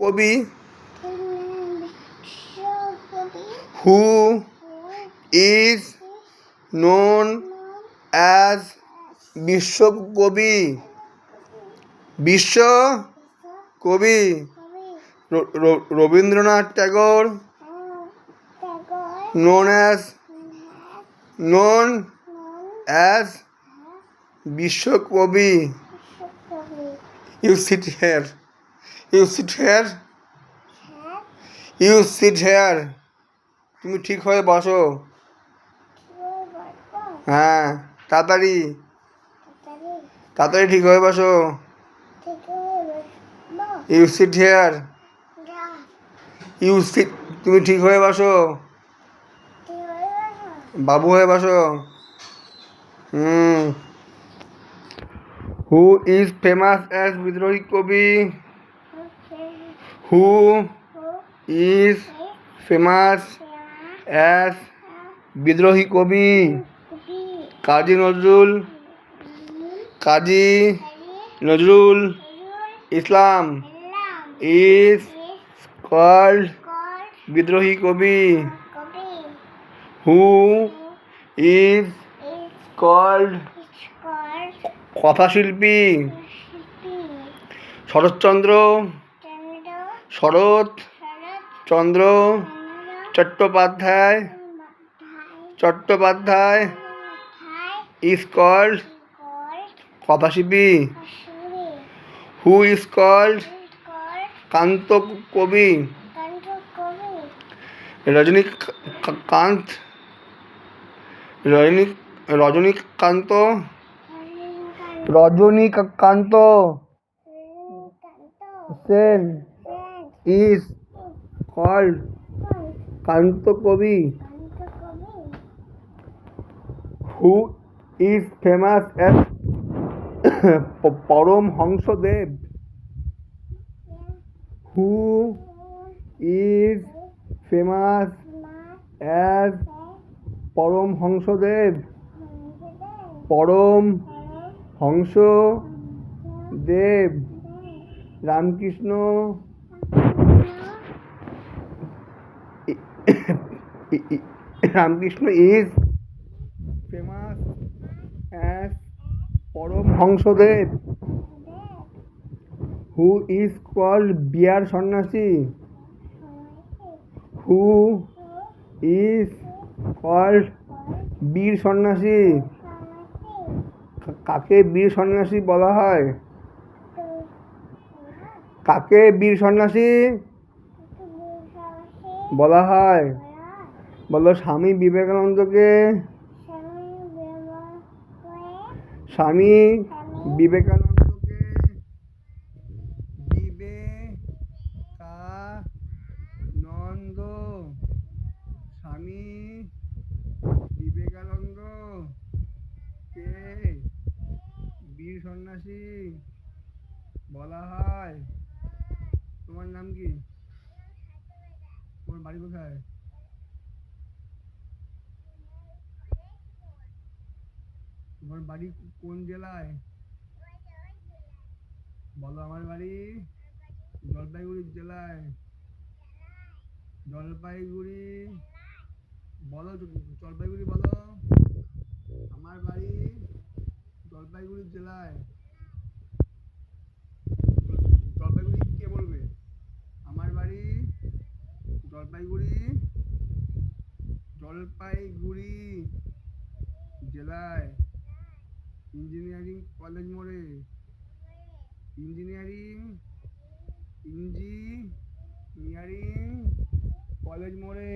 কবি? Who is known as বিশ্বকবি? বিশ্ব কবি রবীন্দ্রনাথ ট্যাগর known as বিশ্বকবি। You sit here. তুমি ঠিক হয়ে বসো। হ্যাঁ, তাড়াতাড়ি ঠিক হয়ে বসো। You sit here. তুমি ঠিক হয়ে বসো। বাবু হয়ে বসো। হু ইজ ফেমাস অ্যাজ বিদ্রোহী কবি? হু ইজ ফেমাস অ্যাজ বিদ্রোহী কবি? কাজী নজরুল ইসলাম ইজ কল্ড বিদ্রোহী কবি। হু ইজ কল্ড কথাশিল্পী? শরৎচন্দ্র চট্টোপাধ্যায় ইজ কল্ড কথাশিল্পী। হু ইজ কল্ড কান্ত কবি? রজনীকান্ত সেন ইজ কল্ড কান্ত কবি। হু ইজ ফেমাস অ্যাজ পরমহংসদেব? হু ইজ ফেমাস অ্যাজ পরমহংসদেব? রামকৃষ্ণ ইজ ফেমাস অ্যাজ পরমহংসদেব? হু ইজ কল্ড বিয়ার সন্ন্যাসী? হু ইজ কল্ড বীর সন্ন্যাসী? কাকে বীর সন্ন্যাসী বলা হয়? বলো। স্বামী বিবেকানন্দকে বীর সন্ন্যাসী বলা হয়। তোমার নাম কি? তোমার বাড়ি কোথায়? তোমার বাড়ি কোন জেলায়? বলো। আমার বাড়ি জলপাইগুড়ি জেলায়। বলো। জলপাইগুড়ি বলো। আমার বাড়ি জলপাইগুড়ি জেলায়। জলপাইগুড়ি কে বলবে? আমার বাড়ি জলপাইগুড়ি জেলায়। ইঞ্জিনিয়ারিং কলেজ মোড়ে।